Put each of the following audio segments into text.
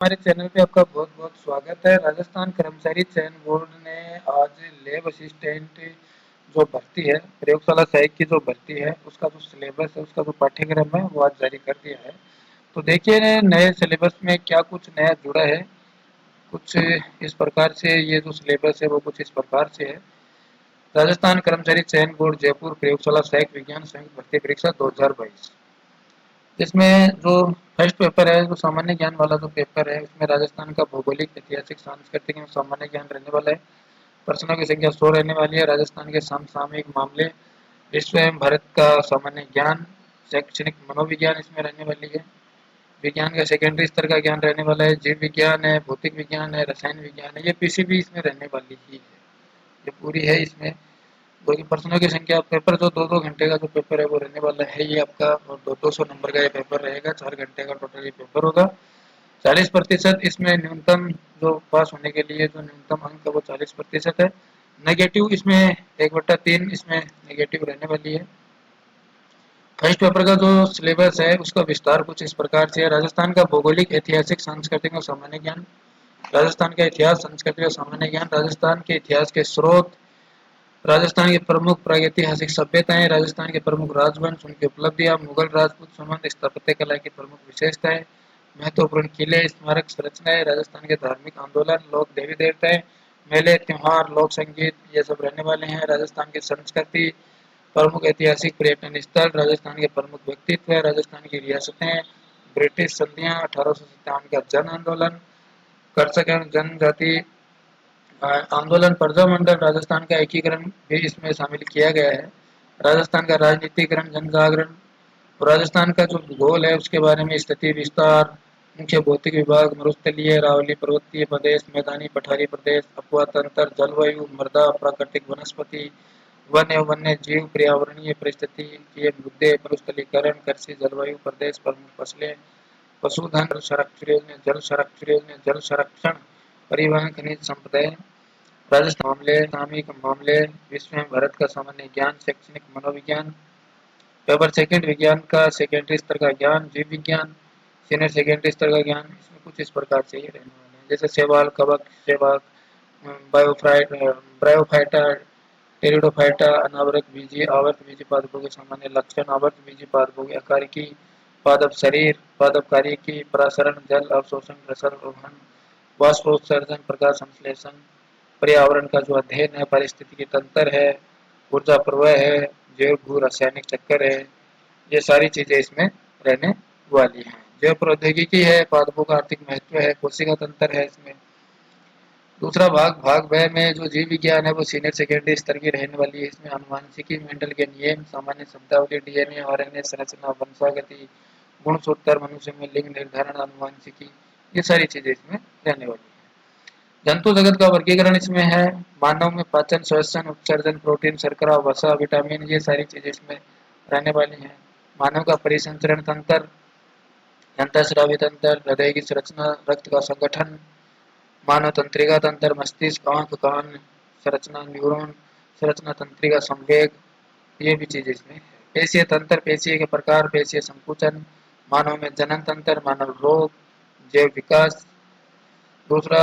हमारे चैनल पे आपका बहुत बहुत स्वागत है। राजस्थान कर्मचारी चयन बोर्ड ने आज लैब असिस्टेंट जो भर्ती है, प्रयोगशाला सहायक की जो भर्ती है, उसका जो सिलेबस है, उसका जो पाठ्यक्रम है, वो आज जारी कर दिया है। तो देखिए नए सिलेबस में क्या कुछ नया जुड़ा है। कुछ इस प्रकार से ये जो सिलेबस है वो कुछ इस प्रकार से है। राजस्थान कर्मचारी चयन बोर्ड जयपुर प्रयोगशाला सहायक विज्ञान संयुक्त भर्ती परीक्षा 2022। इसमें जो फर्स्ट पेपर है, जो सामान्य ज्ञान वाला जो पेपर है, उसमें राजस्थान का भौगोलिक, ऐतिहासिक, सांस्कृतिक एवं सामान्य ज्ञान रहने वाला है। प्रश्नों की संख्या 100 रहने वाली है। राजस्थान के समसामयिक मामले, विश्व एवं भारत का सामान्य ज्ञान, शैक्षणिक मनोविज्ञान इसमें रहने वाली है। विज्ञान का सेकेंडरी स्तर का ज्ञान रहने वाला है। जीव विज्ञान है, भौतिक विज्ञान है, रसायन विज्ञान है, ये पीसीबी इसमें रहने वाली ही है। ये पूरी है इसमें। क्योंकि प्रश्नों की संख्या, पेपर जो 2-2 घंटे का जो पेपर है वो रहने वाला है ये आपका, और 200 नंबर का ये पेपर रहेगा। 4 घंटे का टोटल ये पेपर होगा। 40% इसमें न्यूनतम, जो पास होने के लिए जो न्यूनतम अंक है वो 40% है। नेगेटिव इसमें 1/3 इसमें नेगेटिव रहने वाली है। फर्स्ट पेपर का जो सिलेबस है उसका विस्तार कुछ इस प्रकार से है। राजस्थान का भौगोलिक, ऐतिहासिक, सांस्कृतिक और सामान्य ज्ञान, राजस्थान का इतिहास, संस्कृति और सामान्य ज्ञान, राजस्थान के इतिहास के स्रोत, राजस्थान की प्रमुख प्रागैतिहासिक सभ्यताएं, राजस्थान के प्रमुख राजवंश, उनकी उपलब्धियां, मुगल राजपूत संबंध, स्थापत्य कला की प्रमुख विशेषताएं, महत्वपूर्ण किले, स्मारक संरचनाएं, राजस्थान के धार्मिक आंदोलन, लोक देवी देवताएं, मेले, त्योहार, लोक संगीत, ये सब रहने वाले हैं। राजस्थान की संस्कृति, प्रमुख ऐतिहासिक पर्यटन स्थल, राजस्थान के प्रमुख व्यक्तित्व, राजस्थान की रियासतें, ब्रिटिश संधियां, 1857 का जन आंदोलन, कर्षक एवं जनजाति आंदोलन, प्रजामंडल, राजस्थान का एकीकरण भी इसमें शामिल किया गया है। राजस्थान का राजनीतिकरण, जनजागरण, राजस्थान का जो भूगोल है उसके बारे में स्थिति विस्तार, मुख्य भौतिक विभाग, मरुस्थलीय, रावली पर्वतीय प्रदेश, मैदानी पठारी प्रदेश, अपवा तंत्र, जलवायु, मृदा, प्राकृतिक वनस्पति, वन एवं वन्य जीव, पर्यावरणीय परिस्थिति के मुद्दे, मरुस्थलीकरण, कृषि, जलवायु प्रदेश, प्रमुख फसलें, पशुधन, जल संरक्षण योजना, जल संरक्षण, परिवहन, खनिज संपदा, राजस्थान मामले, सामयिक मामले, विश्व में भारत का सामान्य ज्ञान, शैक्षणिक मनोविज्ञान, पेपर सेकंड विज्ञान का सेकेंडरी स्तर का ज्ञान, जीव विज्ञान, सीनियर सेकेंडरी स्तर का ज्ञान, इसमें कुछ इस प्रकार से ही रहने वाले हैं। जैसे सेवाल, कवक, सेवक, बायोफ्राइट, ब्रायोफाइटा, टेरिडोफाइटा, अनावृत बीजी, आवर्त बीजी पादपों के सामान्य लक्षण, आवर्त बीजी पादपों के आकारिकी, पादप शरीर, पादप कार्यकी, प्रसारण, जल अवशोषण, रसरोहण, वाष्पोत्सर्जन, प्रकाश संश्लेषण, पर्यावरण का जो अध्ययन है, पारिस्थितिकी तंत्र है, ऊर्जा प्रवाह है, जैव भू रासायनिक चक्कर है, ये सारी चीजें इसमें रहने वाली हैं। जैव प्रौद्योगिकी है, पादपों का आर्थिक महत्व है, कोशिका तंत्र है इसमें। दूसरा भाग, भाग ब में जो जीव विज्ञान है वो सीनियर सेकेंडरी स्तर की रहने वाली है। इसमें आनुवांशिकी, मेंडल के नियम, सामान्य शब्दावली, डीएनए, आरएनए संरचना, वंशागति, गुणसूत्र, मनुष्य में लिंग निर्धारण, आनुवांशिकी, ये सारी चीजें इसमें रहने वाली है। जंतु जगत का वर्गीकरण इसमें है। मानव में पाचन, श्वसन, उत्सर्जन, प्रोटीन, शर्करा, वसा, विटामिन, ये सारी चीजें इसमें रहने वाली हैं। मानव का परिसंचरण तंत्र, अंतःस्रावी तंत्र, हृदय की संरचना, रक्त का संगठन, मानव तंत्रिका तंत्र, मस्तिष्क, आंख, कान संरचना, न्यूरॉन संरचना, तंत्रिका संवेग, ये भी चीज इसमें है। पेशीय तंत्र, पेशीय के प्रकार, पेशीय संकुचन, मानव में जनन तंत्र, मानव रोग, जैव विकास। दूसरा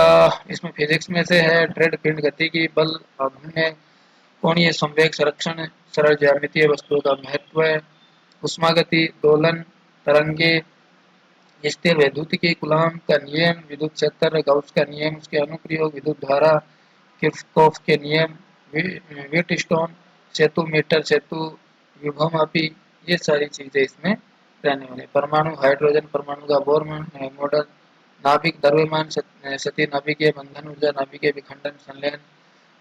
इसमें फिजिक्स में से है, दृढ़ पिंड गति की, बल, अभिनय, कोणीय संवेग, संरक्षण, सरल ज्यामितीय वस्तुओं का महत्व, उष्मागति, दोलन, तरंगे, स्थिर वैद्युतिकी, कूलॉम का नियम, विद्युत क्षेत्र, गाउस का नियम, उसके अनुप्रयोग, विद्युत धारा, किरचॉफ के नियम, व्हीटस्टोन सेतु, मीटर सेतु, विभवमापी, ये सारी चीजें इसमें रहने वाले। परमाणु, हाइड्रोजन परमाणु का बोर मॉडल, नाभिक, द्रव्यमान, सती नाभिकीय बंधन ऊर्जा, नाभिकीय विखंडन, संलयन,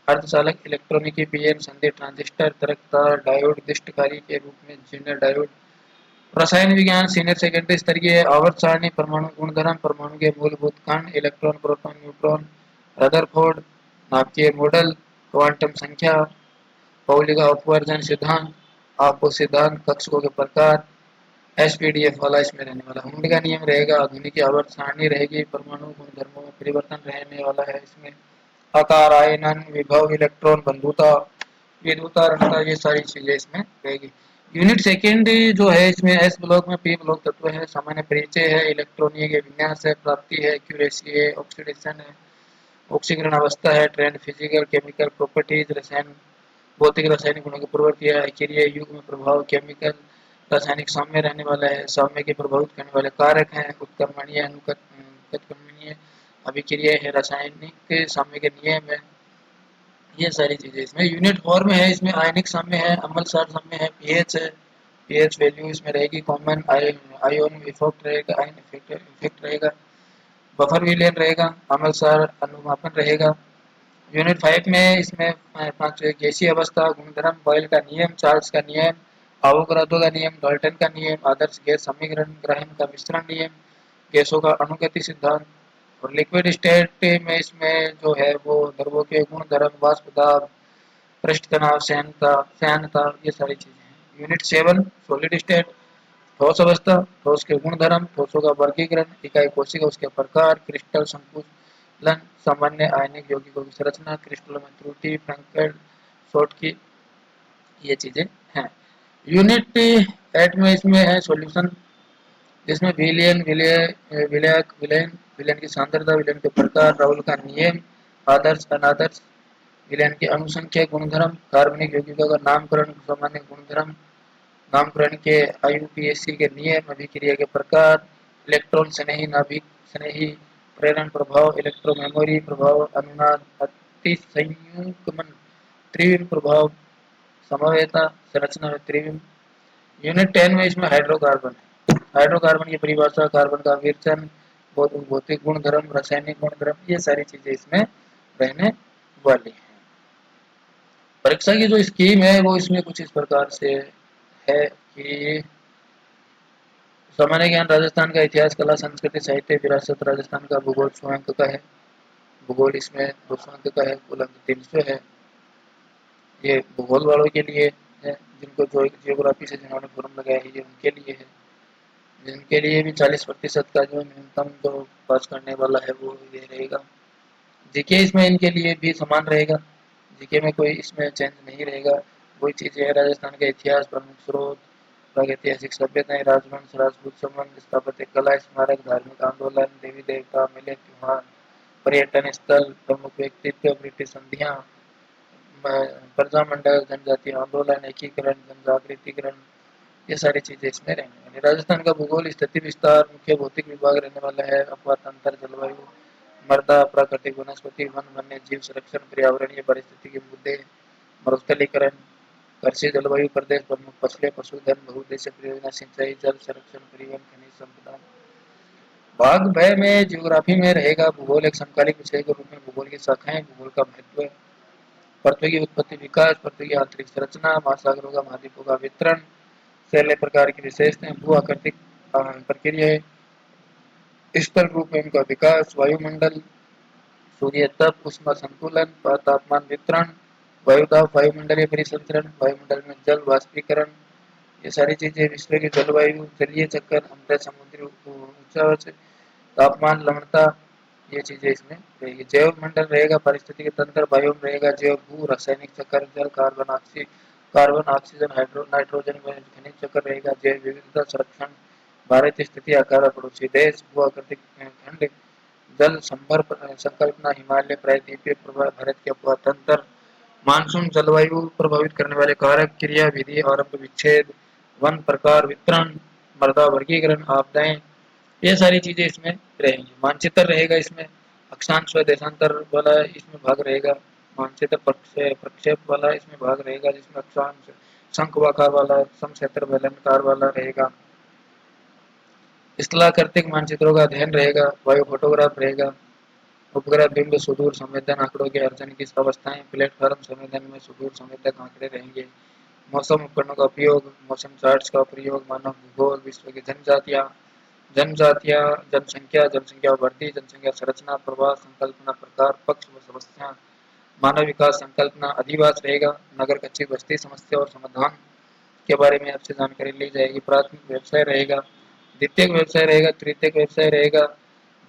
अर्धचालक, इलेक्ट्रॉनिकी, पीएन संधि, ट्रांजिस्टर, तरंग तार, डायोड, दिष्टकारी के रूप में जीनर डायोड, रसायन विज्ञान सीनियर सेकेंडरी स्तर की है। आवर्त सारणी, परमाणु गुणधर्म, परमाणु के मूलभूत कण, इलेक्ट्रॉन, प्रोटॉन, न्यूट्रॉन, रदरफोर्ड, नाभिकीय मॉडल, क्वांटम संख्या, पाउली का अपवर्जन सिद्धांत, आपको सिद्धांत, कक्षकों के प्रकार, एसपीडीएफ वाला इसमें रहने वाला। हुंड का नियम रहेगा, आधुनिक आवर्त सारणी रहेगी, परमाणु गुणधर्मों में परिवर्तन रहने वाला है इसमें, आकार, आयनन, विभव, इलेक्ट्रॉन, बंधुता, विद्युतारणता, ये सारी चीजें इसमें रहेगी। यूनिट सेकेंड जो है इसमें एस ब्लॉक में पी ब्लॉक तत्व है, सामान्य परिचय है, इलेक्ट्रॉनिक विन्यास है, प्राप्ति है, एक्यूरेसी है, ऑक्सीडेशन है, ऑक्सीकरण अवस्था है, ट्रेंड फिजिकल केमिकल प्रॉपर्टीज, रसायन भौतिक रासायनिक गुणों की प्रवृत्तियाँ, क्रिया युग में प्रभाव, केमिकल रासायनिक साम्य रहने वाला है, साम्य के प्रभावित करने वाले कारक हैं, उत्क्रमणीय अनुत्क्रमणीय अभिक्रिया है, रासायनिक साम्य के नियम है, ये सारी चीजें इसमें यूनिट 4 में है। इसमें आयनिक साम्य है, अम्ल सार साम्य है, पीएच है, पीएच वैल्यू इसमें रहेगी, कॉमन आयोन इफेक्ट रहेगा, आयन इफेक्ट रहेगा, बफर विलयन रहेगा, अम्ल सार अनुमापन रहेगा। यूनिट 5 में इसमें पांच गैसीय अवस्था, गुणधर्म, बॉयल का नियम, चार्ल्स का नियम, आवोगाद्रो का नियम, डाल्टन का नियम, आदर्श गैस समीकरण, ग्राहम का मिश्रण नियम, गैसों का अणुगति सिद्धांत। और लिक्विड स्टेट में इसमें जो है वो द्रवों के गुण धर्म, वाष्प दाब, पृष्ठ तनाव, श्यानता, ये सारी चीजें हैं। यूनिट 7 सॉलिड स्टेट, ठोस अवस्था, ठोस के गुण धर्म, ठोसों का वर्गीकरण, इकाई कोशिका उसके प्रकार, क्रिस्टल संकुचन, सामान्य आयनिक यौगिकों की संरचना, क्रिस्टल में त्रुटि, फ्रैंकल शॉर्ट की, ये चीजें हैं। यूनिट 8 में इसमें है सॉल्यूशन, जिसमें विलयन, विलयक, विलयन, विलयन की सांद्रता, विलयन के प्रकार, राउल का नियम, आदर्श अनादर्श विलयन की अनुसंख्या, गुणधर्म, कार्बनिक यौगिकों का नामकरण, सामान्य गुणधर्म, नामकरण के, आईयूपीएसी के नियम, अभिक्रिया के प्रकार, इलेक्ट्रॉन स्नेही नाभिक स्नेही प्रेरण प्रभाव, इलेक्ट्रो मेमोरी प्रभाव, अनुनाद अतिसंयुग्मन, त्रिविम प्रभाव, समवेता संरचना में त्रिविम। यूनिट 10 में इसमें हाइड्रोकार्बन, हाइड्रोकार्बन की परिभाषा, कार्बन का विरचन, भौतिक गुणधर्म, रासायनिक गुणधर्म, ये सारी चीजें इसमें रहने वाली है। परीक्षा की जो स्कीम है वो इसमें कुछ इस प्रकार से है कि सामान्य ज्ञान, राजस्थान का इतिहास, कला, संस्कृति, साहित्य, विरासत, राजस्थान का भूगोल 100 अंक का है, भूगोल इसमें 200 अंक का है, कुल अंक 300 है। ये भूगोल वालों के लिए है, जिनको जो जियोग्राफी से जिन्होंने फॉर्म लगाया है ये उनके लिए है, जिनके लिए भी 40% का जो न्यूनतम जो पास करने वाला है वो ये रहेगा। जीके इसमें इनके लिए भी समान रहेगा, जीके में कोई इसमें चेंज नहीं रहेगा। वही चीज़ें है, राजस्थान का इतिहास, प्रमुख स्रोत, प्रागैतिहासिक सभ्यताएं, राजवंश, राजपूत संबंध, स्थापत्य कला, स्मारक, धार्मिक आंदोलन, देवी देवता, मेले त्योहार, पर्यटन स्थल, प्रमुख व्यक्तित्व, ब्रिटिश संधियाँ, प्रजामंडल, जनजातीय आंदोलन, एकीकरण, जनजागृतिकरण, ये सारी चीजें इसमें रहने वाली। राजस्थान का भूगोल, स्थिति विस्तार, मुख्य भौतिक विभाग रहने वाला है, अपवाद तंत्र, जलवायु, मृदा, प्राकृतिक वनस्पति, वन, वन्य जीव संरक्षण, पर्यावरणीय परिस्थिति के मुद्दे, मरुस्थलीकरण, कृषि, जलवायु प्रदेश, प्रमुख फसलें, पशुधन, बहुउद्देशीय परियोजना, सिंचाई, जल संरक्षण, परिवहन, खनिज संपदा। भाग ब में जियोग्राफी में रहेगा भूगोल एक समकालिक विषय के रूप में, भूगोल की शाखाएं, भूगोल का महत्व, पृथ्वी की उत्पत्ति विकास, पृथ्वी की आंतरिक संरचना, महासागरों का, महाद्वीपों का वितरण, सैन्य प्रकार की विशेषताएं, भू आकृतिक प्रक्रियाएं, स्थल रूप में इनका विकास, वायुमंडल, सूर्य तप, उष्मा संतुलन, तापमान वितरण, वायुदाब, वायुमंडलीय परिसंचरण, वायुमंडल में जल वाष्पीकरण, ये सारी चीजें, विश्व की जलवायु, जलीय चक्कर, अंतर समुद्री ऊंचा, तापमान, लवणता, ये चीजें इसमें रहेगी। जैव मंडल रहेगा, पारिस्थितिक तंत्र, बायोम रहेगा, जैव भू रासायनिक चक्कर, जल, कार्बन ऑक्सीजन, हाइड्रो नाइट्रोजन में खनिज चक्र रहेगा, जैव विविधता संरक्षण, भारत स्थिति, आकार, पड़ोसी देश, भू आकृतिक खंड, जल संभर संकल्पना, हिमालय, प्रायद्वीपीय प्रभाव, भारत के अपवाद तंत्र, मानसून, जलवायु प्रभावित करने वाले कारक, क्रिया विधि, आरंभ विच्छेद, वन प्रकार वितरण, मृदा वर्गीकरण, आपदाएं, ये सारी चीजें इसमें रहेंगी। मानचित्र रहेगा इसमें, अक्षांश व देशांतर वाला इसमें भाग रहेगा, मानचित्र प्रक्षेप वाला इसमें भाग रहेगा, जिसमें अक्षांश शंक्वाकार वाला, समक्षेत्र बेलनाकार वाला रहेगा, स्थलाकृतिक मानचित्रों का अध्ययन रहेगा, वायु फोटोग्राफ रहेगा, उपग्रह बिंब सुदूर संवेदन आंकड़ों के अर्जन की अवस्थाएं, प्लेटफॉर्म संवेदन में सुदूर संवेदक आंकड़े रहेंगे, मौसम उपकरणों का उपयोग, मौसम चार्ट्स का प्रयोग, मानव भूगोल, विश्व की जनजातियां, जनसंख्या वृद्धि, जनसंख्या संरचना, प्रवाह, संकल्पना, प्रकार, पक्ष व समस्या, मानव विकास संकल्पना, अधिवास रहेगा, नगर कच्ची बस्ती समस्या और समाधान के बारे में आपसे जानकारी ली जाएगी, प्राथमिक व्यवसाय रहेगा, द्वितीयक व्यवसाय रहेगा, तृतीयक व्यवसाय रहेगा,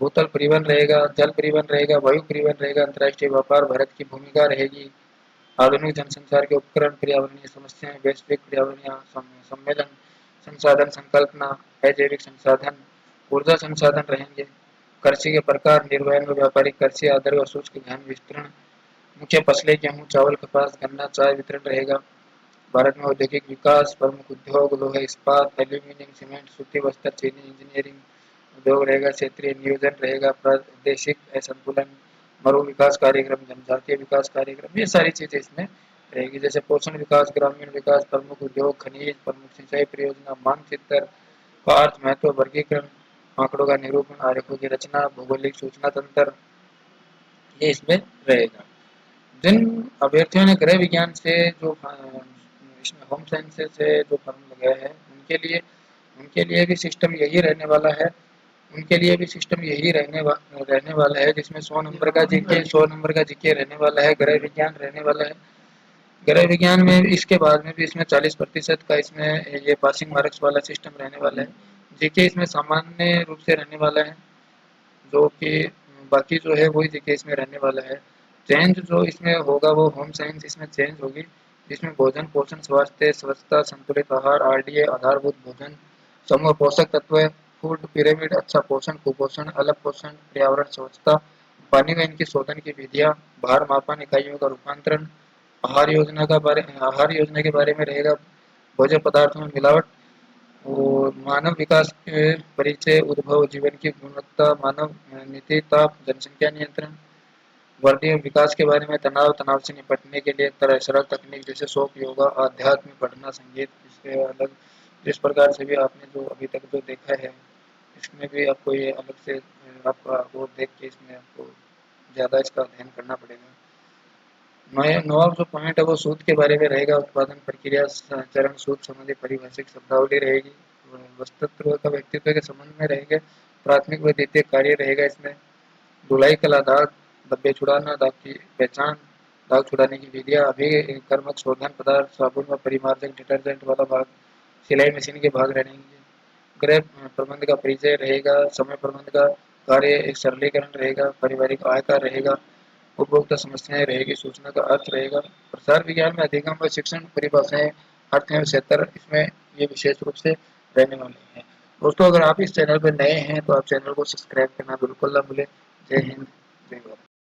भूतल परिवहन रहेगा, जल परिवहन रहेगा, वायु परिवहन रहेगा, अंतर्राष्ट्रीय व्यापार, भारत की भूमिका रहेगी, आधुनिक जनसंचार के उपकरण, पर्यावरणीय समस्याएं, वैश्विक पर्यावरणीय सम्मेलन, संसाधन संकल्पना, अजैविक संसाधन, ऊर्जा संसाधन रहेंगे। कृषि के प्रकार, निर्वहन व व्यापारिक कृषि, आदर व शुष्क गहन विस्तरण, मुख्य फसलें गेहूं, चावल, कपास, गन्ना, चाय वितरण रहेगा। भारत में औद्योगिक विकास, प्रमुख उद्योग, लोहे इस्पात, एल्यूमीनियम, सीमेंट, सूती वस्त्र, चीनी इंजीनियरिंग उद्योग रहेगा। क्षेत्रीय नियोजन रहेगा, प्रादेशिक असंतुलन, मरु विकास कार्यक्रम, जनजातीय विकास कार्यक्रम, ये सारी चीजें इसमें रहेगी। जैसे पोषण विकास, ग्रामीण विकास, प्रमुख उद्योग, खनिज, प्रमुख सिंचाई परियोजना, मानचित्र, पार्थ महत्व, वर्गीकरण, आंकड़ों का निरूपण, आरेखों की रचना, भौगोलिक सूचना तंत्र, ये इसमें रहेगा। जिन अभ्यर्थियों ने गृह विज्ञान से जो इसमें होम साइंसेस से जो फॉर्म लगाया है, उनके लिए भी सिस्टम यही रहने वाला है। उनके लिए भी सिस्टम यही रहने वाला है, जिसमें 100 नंबर का जीके, 100 नंबर का जीके रहने वाला है, गृह विज्ञान रहने वाला है। गृह विज्ञान में इसके बाद में भी इसमें 40% का इसमें ये पासिंग मार्क्स वाला सिस्टम रहने वाला है। जीके इसमें सामान्य रूप से रहने वाला है, जो कि बाकी जो है वही जीके इसमें रहने वाला है। चेंज जो इसमें होगा वो होम साइंस इसमें चेंज होगी, जिसमें भोजन, पोषण, स्वास्थ्य, स्वच्छता, संतुलित आहार, आरडीए, आधारभूत भोजन, समूह पोषक तत्व, फूड पिरामिड, अच्छा पोषण, कुपोषण, अलग पोषण, पर्यावरण स्वच्छता, पानी व इनकी शोधन की विधियाँ, भार मापन इकाइयों का रूपांतरण, आहार योजना के बारे में रहेगा, भोज्य पदार्थों में मिलावट और मानव विकास के परिचय, उद्भव, जीवन की गुणवत्ता, मानव नीति, ताप, जनसंख्या नियंत्रण, वर्णीय विकास के बारे में, तनाव से निपटने के लिए तरह सरल तकनीक जैसे शौक, योगा, आध्यात्म, पढ़ना, संगीत, इससे अलग जिस प्रकार से भी आपने जो अभी तक जो देखा है, इसमें भी आपको ये अलग से आपका वो देख के इसमें आपको ज़्यादा इसका अध्ययन करना पड़ेगा। नया जो पॉइंट है वो सूद के बारे में रहेगा, उत्पादन प्रक्रिया, चरण, सूद संबंधी परिभाषिक शब्दावली रहेगी, वस्तुत्व का व्यक्तित्व के संबंध में रहेंगे, प्राथमिक व द्वितीय कार्य रहेगा इसमें, धुलाई कला, दाग, धब्बे छुड़ाना, दाग की पहचान, दाग छुड़ाने की विधियाँ, अभिकर्मक शोधन पदार्थ, साबुन व परिमार्जक डिटर्जेंट वाला भाग, सिलाई मशीन के भाग रहेंगे, गृह प्रबंध का परिचय रहेगा, समय प्रबंध का कार्य एक सरलीकरण रहेगा, पारिवारिक आय का रहेगा, उपभोक्ता समस्याएं रहेगी, सूचना का अर्थ रहेगा, प्रसार विज्ञान में अधिगम व शिक्षण परिभाषाएं, अर्थ एवं क्षेत्र, इसमें ये विशेष रूप से रहने वाले हैं। दोस्तों, अगर आप इस चैनल पर नए हैं तो आप चैनल को सब्सक्राइब करना बिल्कुल ना भूलें। जय हिंद, जय भारत।